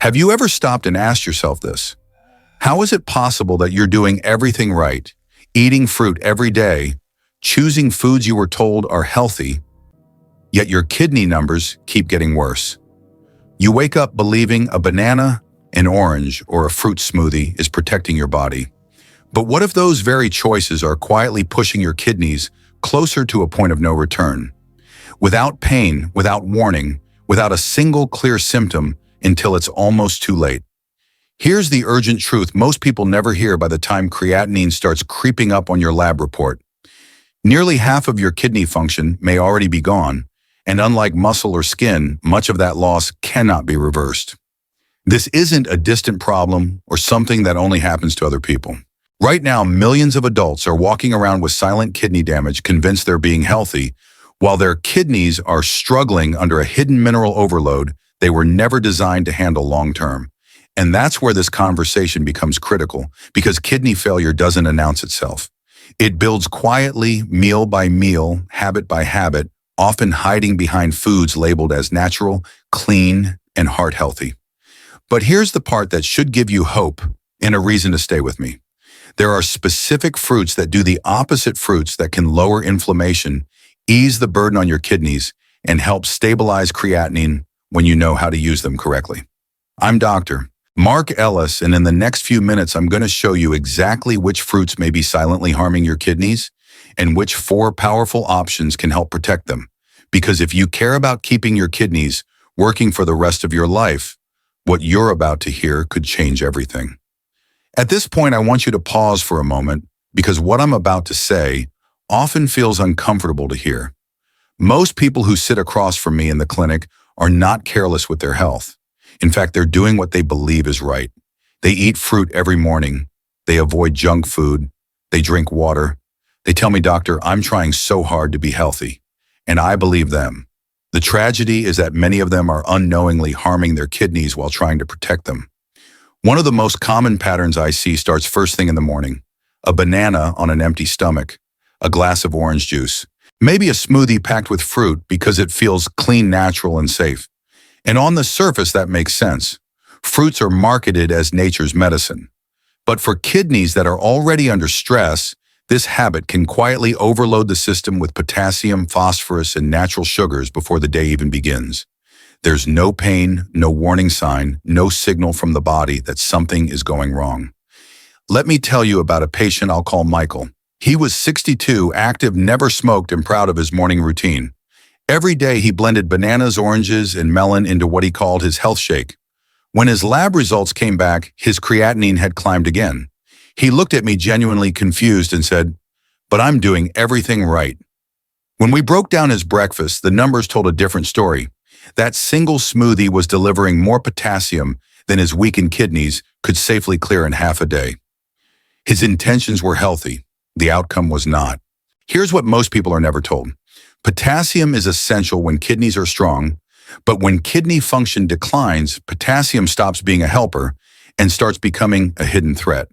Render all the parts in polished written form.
Have you ever stopped and asked yourself this? How is it possible that you're doing everything right, eating fruit every day, choosing foods you were told are healthy, yet your kidney numbers keep getting worse? You wake up believing a banana, an orange, or a fruit smoothie is protecting your body. But what if those very choices are quietly pushing your kidneys closer to a point of no return? Without pain, without warning, without a single clear symptom until it's almost too late. Here's the urgent truth most people never hear by the time creatinine starts creeping up on your lab report. Nearly half of your kidney function may already be gone, and unlike muscle or skin, much of that loss cannot be reversed. This isn't a distant problem or something that only happens to other people. Right now, millions of adults are walking around with silent kidney damage, convinced they're being healthy, while their kidneys are struggling under a hidden mineral overload they were never designed to handle long-term. And that's where this conversation becomes critical, because kidney failure doesn't announce itself. It builds quietly, meal by meal, habit by habit, often hiding behind foods labeled as natural, clean, and heart-healthy. But here's the part that should give you hope and a reason to stay with me. There are specific fruits that do the opposite fruits that can lower inflammation, ease the burden on your kidneys, and help stabilize creatinine when you know how to use them correctly. I'm Dr. Mark Ellis, and in the next few minutes, I'm going to show you exactly which fruits may be silently harming your kidneys and which 4 powerful options can help protect them. Because if you care about keeping your kidneys working for the rest of your life, what you're about to hear could change everything. At this point, I want you to pause for a moment, because what I'm about to say often feels uncomfortable to hear. Most people who sit across from me in the clinic are not careless with their health. In fact, they're doing what they believe is right. They eat fruit every morning. They avoid junk food. They drink water. They tell me, "Doctor, I'm trying so hard to be healthy." And I believe them. The tragedy is that many of them are unknowingly harming their kidneys while trying to protect them. One of the most common patterns I see starts first thing in the morning. A banana on an empty stomach, a glass of orange juice, maybe a smoothie packed with fruit because it feels clean, natural, and safe. And on the surface, that makes sense. Fruits are marketed as nature's medicine. But for kidneys that are already under stress, this habit can quietly overload the system with potassium, phosphorus, and natural sugars before the day even begins. There's no pain, no warning sign, no signal from the body that something is going wrong. Let me tell you about a patient I'll call Michael. He was 62, active, never smoked, and proud of his morning routine. Every day he blended bananas, oranges, and melon into what he called his health shake. When his lab results came back, his creatinine had climbed again. He looked at me genuinely confused and said, "But I'm doing everything right." When we broke down his breakfast, the numbers told a different story. That single smoothie was delivering more potassium than his weakened kidneys could safely clear in half a day. His intentions were healthy. The outcome was not. Here's what most people are never told. Potassium is essential when kidneys are strong, but when kidney function declines, potassium stops being a helper and starts becoming a hidden threat.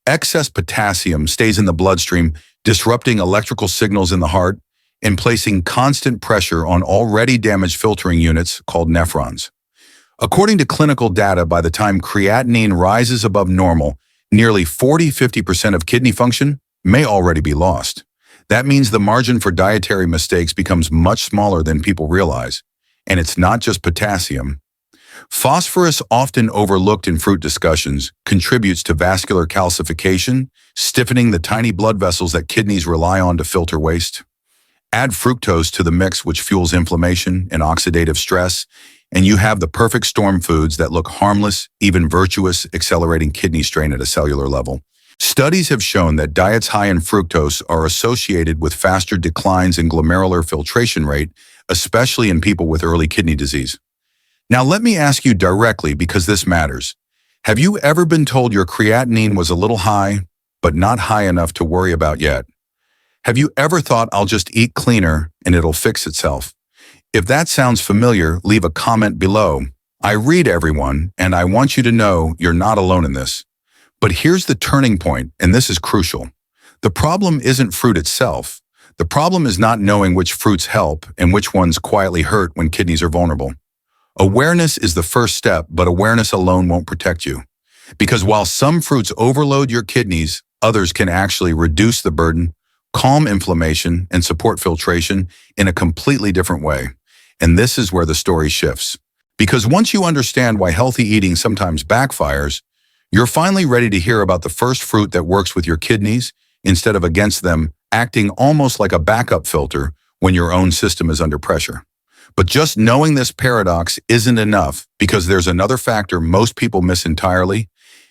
Excess potassium stays in the bloodstream, disrupting electrical signals in the heart and placing constant pressure on already damaged filtering units called nephrons. According to clinical data, by the time creatinine rises above normal, nearly 40–50% of kidney function may already be lost. That means the margin for dietary mistakes becomes much smaller than people realize. And it's not just potassium. Phosphorus, often overlooked in fruit discussions, contributes to vascular calcification, stiffening the tiny blood vessels that kidneys rely on to filter waste. Add fructose to the mix, which fuels inflammation and oxidative stress, and you have the perfect storm foods that look harmless, even virtuous, accelerating kidney strain at a cellular level. Studies have shown that diets high in fructose are associated with faster declines in glomerular filtration rate, especially in people with early kidney disease. Now let me ask you directly, because this matters. Have you ever been told your creatinine was a little high, but not high enough to worry about yet? Have you ever thought, "I'll just eat cleaner and it'll fix itself"? If that sounds familiar, leave a comment below. I read everyone, and I want you to know you're not alone in this. But here's the turning point, and this is crucial. The problem isn't fruit itself. The problem is not knowing which fruits help and which ones quietly hurt when kidneys are vulnerable. Awareness is the first step, but awareness alone won't protect you. Because while some fruits overload your kidneys, others can actually reduce the burden, calm inflammation, and support filtration in a completely different way. And this is where the story shifts. Because once you understand why healthy eating sometimes backfires, you're finally ready to hear about the first fruit that works with your kidneys instead of against them, acting almost like a backup filter when your own system is under pressure. But just knowing this paradox isn't enough, because there's another factor most people miss entirely,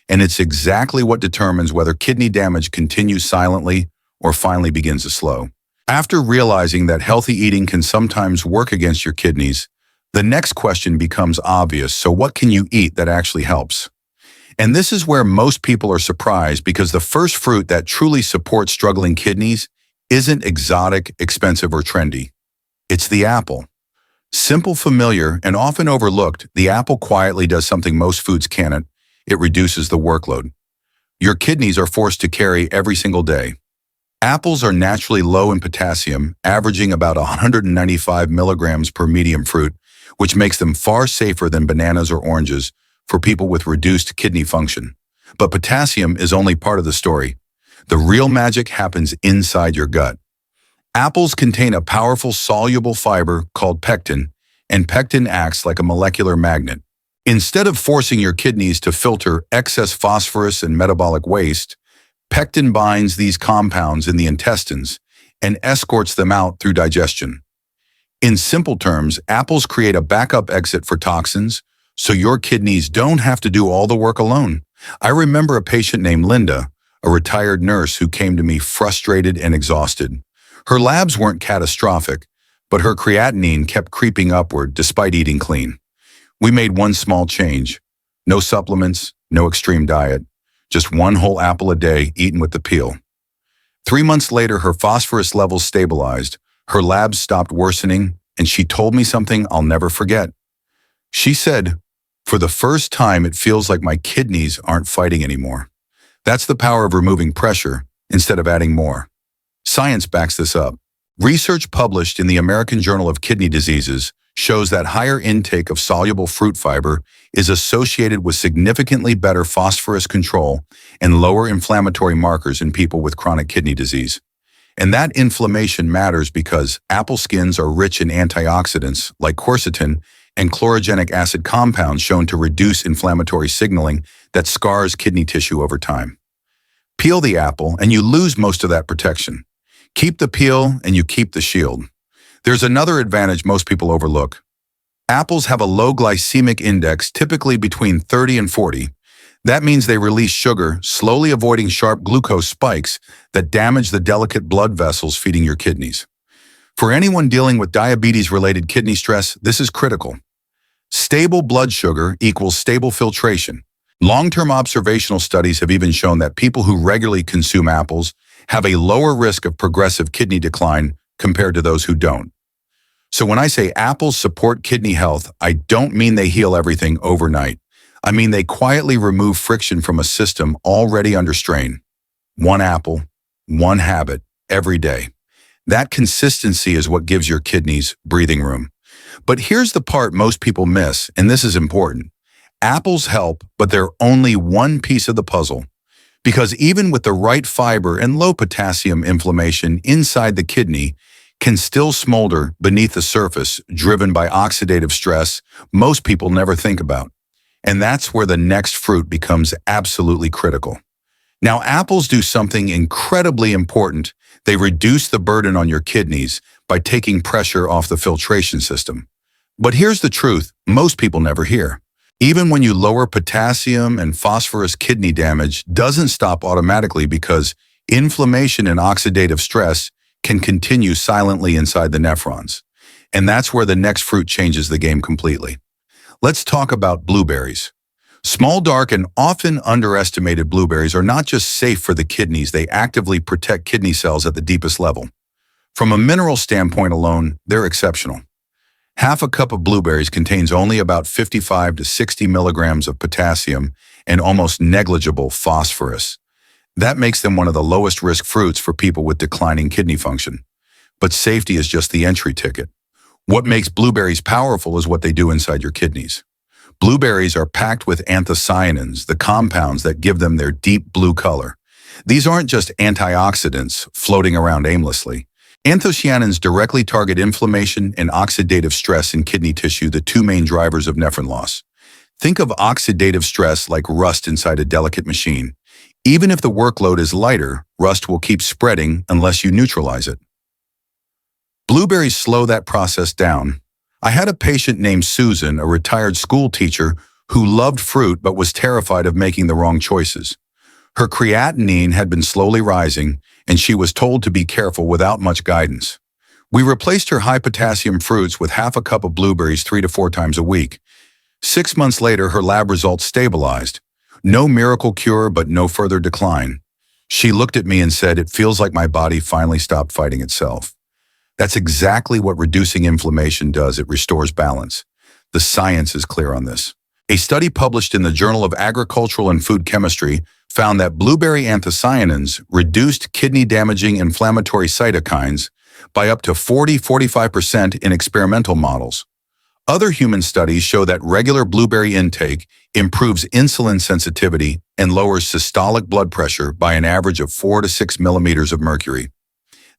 and it's exactly what determines whether kidney damage continues silently or finally begins to slow. After realizing that healthy eating can sometimes work against your kidneys, the next question becomes obvious: so what can you eat that actually helps? And this is where most people are surprised, because the first fruit that truly supports struggling kidneys isn't exotic, expensive, or trendy. It's the apple. Simple, familiar, and often overlooked, the apple quietly does something most foods can't. It reduces the workload your kidneys are forced to carry every single day. Apples are naturally low in potassium, averaging about 195 milligrams per medium fruit, which makes them far safer than bananas or oranges for people with reduced kidney function. But potassium is only part of the story. The real magic happens inside your gut. Apples contain a powerful soluble fiber called pectin, and pectin acts like a molecular magnet. Instead of forcing your kidneys to filter excess phosphorus and metabolic waste, pectin binds these compounds in the intestines and escorts them out through digestion. In simple terms, apples create a backup exit for toxins, so your kidneys don't have to do all the work alone. I remember a patient named Linda, a retired nurse who came to me frustrated and exhausted. Her labs weren't catastrophic, but her creatinine kept creeping upward despite eating clean. We made one small change: no supplements, no extreme diet, just one whole apple a day eaten with the peel. 3 months later, her phosphorus levels stabilized, her labs stopped worsening, and she told me something I'll never forget. She said, "For the first time, it feels like my kidneys aren't fighting anymore." That's the power of removing pressure instead of adding more. Science backs this up. Research published in the American Journal of Kidney Diseases shows that higher intake of soluble fruit fiber is associated with significantly better phosphorus control and lower inflammatory markers in people with chronic kidney disease. And that inflammation matters because apple skins are rich in antioxidants like quercetin and chlorogenic acid compounds shown to reduce inflammatory signaling that scars kidney tissue over time. Peel the apple and you lose most of that protection. Keep the peel and you keep the shield. There's another advantage most people overlook. Apples have a low glycemic index, typically between 30 and 40. That means they release sugar, slowly avoiding sharp glucose spikes that damage the delicate blood vessels feeding your kidneys. For anyone dealing with diabetes-related kidney stress, this is critical. Stable blood sugar equals stable filtration. Long-term observational studies have even shown that people who regularly consume apples have a lower risk of progressive kidney decline compared to those who don't. So when I say apples support kidney health, I don't mean they heal everything overnight. I mean they quietly remove friction from a system already under strain. One apple, one habit, every day. That consistency is what gives your kidneys breathing room. But here's the part most people miss, and this is important. Apples help, but they're only one piece of the puzzle. Because even with the right fiber and low potassium, inflammation inside the kidney can still smolder beneath the surface, driven by oxidative stress most people never think about. And that's where the next fruit becomes absolutely critical. Now, apples do something incredibly important. They reduce the burden on your kidneys by taking pressure off the filtration system. But here's the truth most people never hear. Even when you lower potassium and phosphorus, kidney damage doesn't stop automatically, because inflammation and oxidative stress can continue silently inside the nephrons. And that's where the next fruit changes the game completely. Let's talk about blueberries. Small, dark, and often underestimated blueberries are not just safe for the kidneys, they actively protect kidney cells at the deepest level. From a mineral standpoint alone, they're exceptional. Half a cup of blueberries contains only about 55 to 60 milligrams of potassium and almost negligible phosphorus. That makes them one of the lowest risk fruits for people with declining kidney function. But safety is just the entry ticket. What makes blueberries powerful is what they do inside your kidneys. Blueberries are packed with anthocyanins, the compounds that give them their deep blue color. These aren't just antioxidants floating around aimlessly. Anthocyanins directly target inflammation and oxidative stress in kidney tissue, the two main drivers of nephron loss. Think of oxidative stress like rust inside a delicate machine. Even if the workload is lighter, rust will keep spreading unless you neutralize it. Blueberries slow that process down. I had a patient named Susan, a retired school teacher, who loved fruit but was terrified of making the wrong choices. Her creatinine had been slowly rising, and she was told to be careful without much guidance. We replaced her high-potassium fruits with half a cup of blueberries 3 to 4 times a week. 6 months later, her lab results stabilized. No miracle cure, but no further decline. She looked at me and said, "It feels like my body finally stopped fighting itself." That's exactly what reducing inflammation does. It restores balance. The science is clear on this. A study published in the Journal of Agricultural and Food Chemistry found that blueberry anthocyanins reduced kidney-damaging inflammatory cytokines by up to 40–45% in experimental models. Other human studies show that regular blueberry intake improves insulin sensitivity and lowers systolic blood pressure by an average of 4 to 6 millimeters of mercury.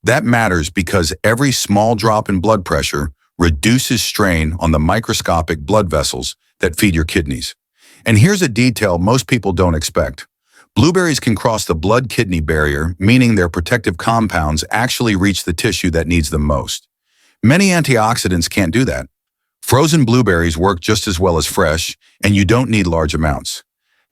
That matters because every small drop in blood pressure reduces strain on the microscopic blood vessels that feed your kidneys. And here's a detail most people don't expect. Blueberries can cross the blood-kidney barrier, meaning their protective compounds actually reach the tissue that needs them most. Many antioxidants can't do that. Frozen blueberries work just as well as fresh, and you don't need large amounts.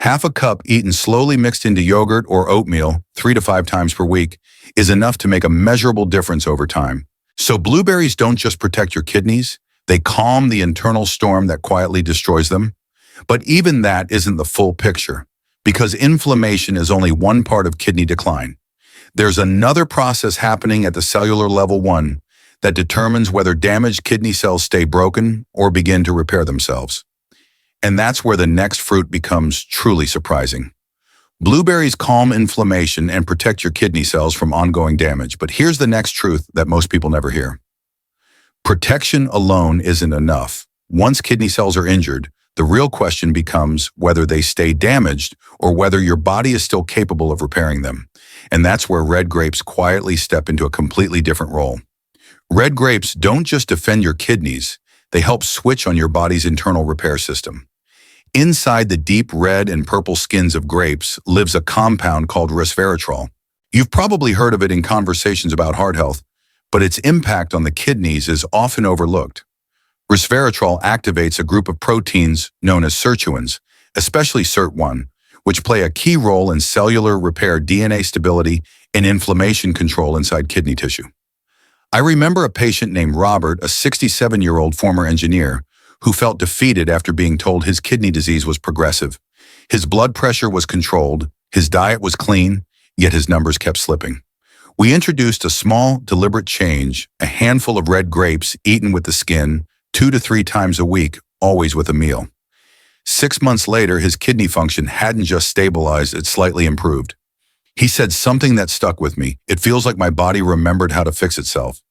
Half a cup eaten slowly mixed into yogurt or oatmeal 3 to 5 times per week is enough to make a measurable difference over time. So blueberries don't just protect your kidneys, they calm the internal storm that quietly destroys them. But even that isn't the full picture, because inflammation is only one part of kidney decline. There's another process happening at the cellular level 1 that determines whether damaged kidney cells stay broken or begin to repair themselves. And that's where the next fruit becomes truly surprising. Blueberries calm inflammation and protect your kidney cells from ongoing damage. But here's the next truth that most people never hear. Protection alone isn't enough. Once kidney cells are injured, the real question becomes whether they stay damaged or whether your body is still capable of repairing them. And that's where red grapes quietly step into a completely different role. Red grapes don't just defend your kidneys, they help switch on your body's internal repair system. Inside the deep red and purple skins of grapes lives a compound called resveratrol. You've probably heard of it in conversations about heart health, but its impact on the kidneys is often overlooked. Resveratrol activates a group of proteins known as sirtuins, especially SIRT1, which play a key role in cellular repair, DNA stability, and inflammation control inside kidney tissue. I remember a patient named Robert, a 67-year-old former engineer, who felt defeated after being told his kidney disease was progressive. His blood pressure was controlled, his diet was clean, yet his numbers kept slipping. We introduced a small, deliberate change, a handful of red grapes eaten with the skin 2 to 3 times a week, always with a meal. 6 months later, his kidney function hadn't just stabilized, it slightly improved. He said something that stuck with me. "It feels like my body remembered how to fix itself."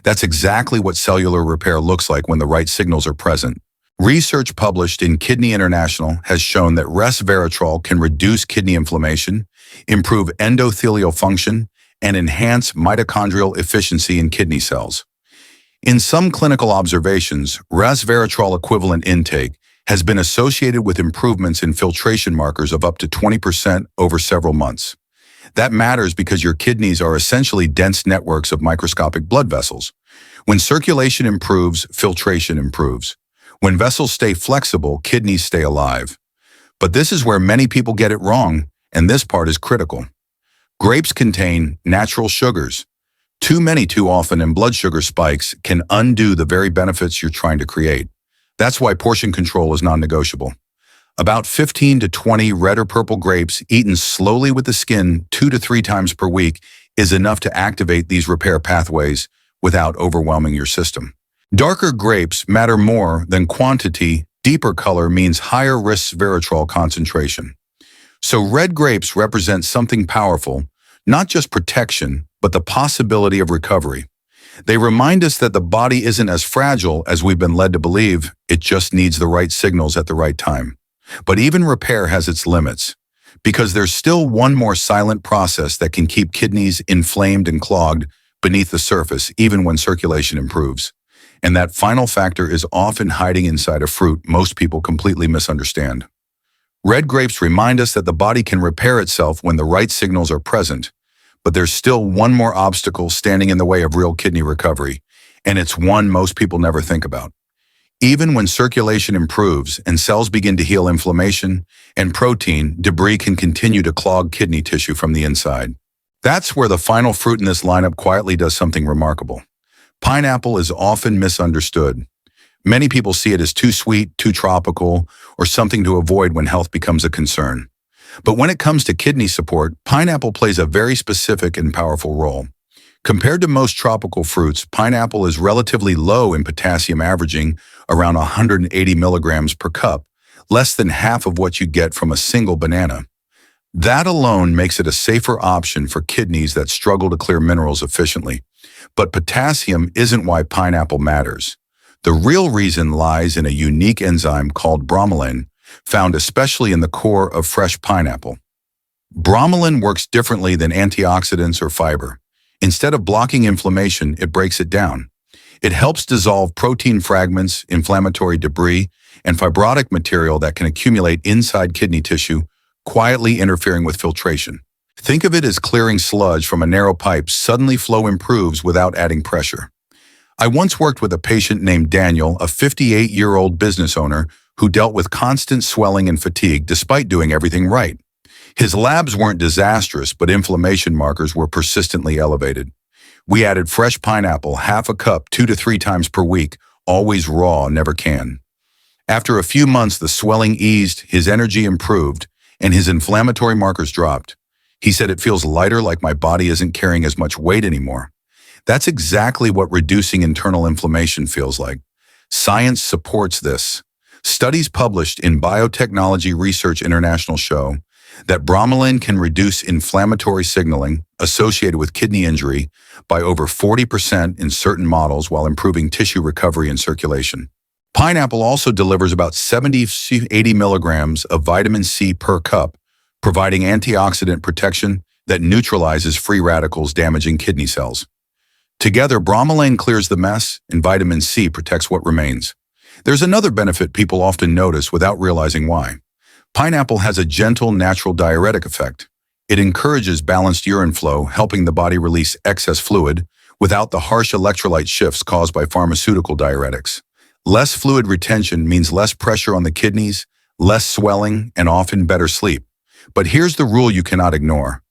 That's exactly what cellular repair looks like when the right signals are present. Research published in Kidney International has shown that resveratrol can reduce kidney inflammation, improve endothelial function, and enhance mitochondrial efficiency in kidney cells. In some clinical observations, resveratrol equivalent intake has been associated with improvements in filtration markers of up to 20% over several months. That matters because your kidneys are essentially dense networks of microscopic blood vessels. When circulation improves, filtration improves. When vessels stay flexible, kidneys stay alive. But this is where many people get it wrong, and this part is critical. Grapes contain natural sugars. Too many too often, and blood sugar spikes can undo the very benefits you're trying to create. That's why portion control is non-negotiable. About 15 to 20 red or purple grapes eaten slowly with the skin 2 to 3 times per week is enough to activate these repair pathways without overwhelming your system. Darker grapes matter more than quantity. Deeper color means higher resveratrol concentration. So red grapes represent something powerful, not just protection, but the possibility of recovery. They remind us that the body isn't as fragile as we've been led to believe, it just needs the right signals at the right time. But even repair has its limits, because there's still one more silent process that can keep kidneys inflamed and clogged beneath the surface, even when circulation improves. And that final factor is often hiding inside a fruit most people completely misunderstand. Red grapes remind us that the body can repair itself when the right signals are present, but there's still one more obstacle standing in the way of real kidney recovery, and it's one most people never think about. Even when circulation improves and cells begin to heal inflammation and protein, debris can continue to clog kidney tissue from the inside. That's where the final fruit in this lineup quietly does something remarkable. Pineapple is often misunderstood. Many people see it as too sweet, too tropical, or something to avoid when health becomes a concern. But when it comes to kidney support, pineapple plays a very specific and powerful role. Compared to most tropical fruits, pineapple is relatively low in potassium, averaging around 180 milligrams per cup, less than half of what you get from a single banana. That alone makes it a safer option for kidneys that struggle to clear minerals efficiently. But potassium isn't why pineapple matters. The real reason lies in a unique enzyme called bromelain, found especially in the core of fresh pineapple. Bromelain works differently than antioxidants or fiber. Instead of blocking inflammation, it breaks it down. It helps dissolve protein fragments, inflammatory debris, and fibrotic material that can accumulate inside kidney tissue, quietly interfering with filtration. Think of it as clearing sludge from a narrow pipe. Suddenly flow improves without adding pressure. I once worked with a patient named Daniel, a 58-year-old business owner who dealt with constant swelling and fatigue despite doing everything right. His labs weren't disastrous, but inflammation markers were persistently elevated. We added fresh pineapple, half a cup, 2 to 3 times per week, always raw, never canned. After a few months, the swelling eased, his energy improved, and his inflammatory markers dropped. He said, "It feels lighter, like my body isn't carrying as much weight anymore." That's exactly what reducing internal inflammation feels like. Science supports this. Studies published in Biotechnology Research International show that bromelain can reduce inflammatory signaling associated with kidney injury by over 40% in certain models while improving tissue recovery and circulation. Pineapple also delivers about 70 to 80 milligrams of vitamin C per cup, providing antioxidant protection that neutralizes free radicals damaging kidney cells. Together, bromelain clears the mess and vitamin C protects what remains. There's another benefit people often notice without realizing why. Pineapple has a gentle, natural diuretic effect. It encourages balanced urine flow, helping the body release excess fluid without the harsh electrolyte shifts caused by pharmaceutical diuretics. Less fluid retention means less pressure on the kidneys, less swelling, and often better sleep. But here's the rule you cannot ignore.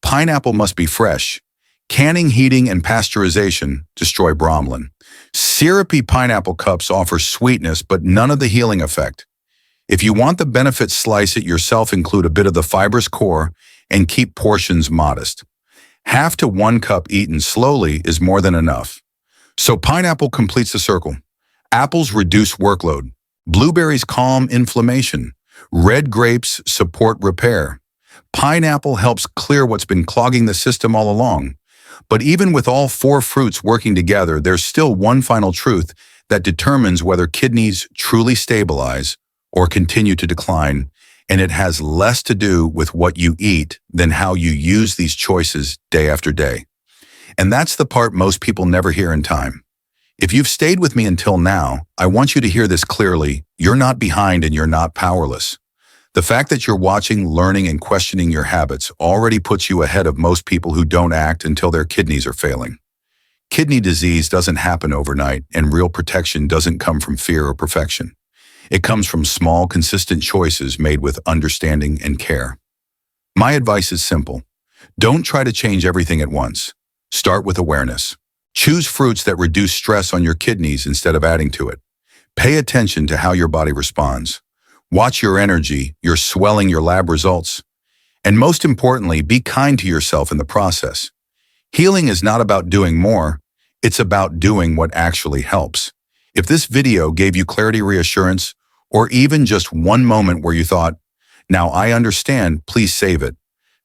Pineapple must be fresh. Canning, heating, and pasteurization destroy bromelain. Syrupy pineapple cups offer sweetness, but none of the healing effect. If you want the benefits, slice it yourself, include a bit of the fibrous core, and keep portions modest. Half to 1 cup eaten slowly is more than enough. So pineapple completes the circle. Apples reduce workload. Blueberries calm inflammation. Red grapes support repair. Pineapple helps clear what's been clogging the system all along. But even with all 4 fruits working together, there's still one final truth that determines whether kidneys truly stabilize or continue to decline, and it has less to do with what you eat than how you use these choices day after day. And that's the part most people never hear in time. If you've stayed with me until now, I want you to hear this clearly. You're not behind and you're not powerless. The fact that you're watching, learning, and questioning your habits already puts you ahead of most people who don't act until their kidneys are failing. Kidney disease doesn't happen overnight, and real protection doesn't come from fear or perfection. It comes from small, consistent choices made with understanding and care. My advice is simple. Don't try to change everything at once. Start with awareness. Choose fruits that reduce stress on your kidneys instead of adding to it. Pay attention to how your body responds. Watch your energy, your swelling, your lab results. And most importantly, be kind to yourself in the process. Healing is not about doing more, it's about doing what actually helps. If this video gave you clarity, reassurance, or even just one moment where you thought, "Now I understand," please save it.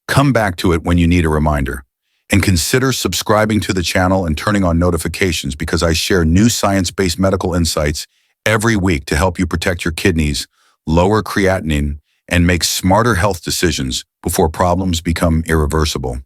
Come back to it when you need a reminder. And consider subscribing to the channel and turning on notifications because I share new science-based medical insights every week to help you protect your kidneys, lower creatinine, and make smarter health decisions before problems become irreversible.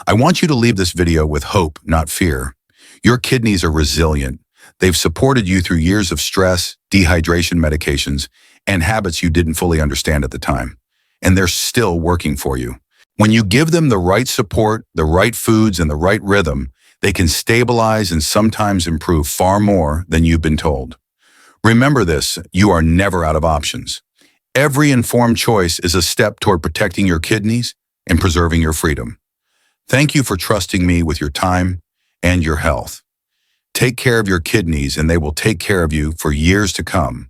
I want you to leave this video with hope, not fear. Your kidneys are resilient. They've supported you through years of stress, dehydration medications, and habits you didn't fully understand at the time. And they're still working for you. When you give them the right support, the right foods, and the right rhythm, they can stabilize and sometimes improve far more than you've been told. Remember this, you are never out of options. Every informed choice is a step toward protecting your kidneys and preserving your freedom. Thank you for trusting me with your time and your health. Take care of your kidneys and they will take care of you for years to come.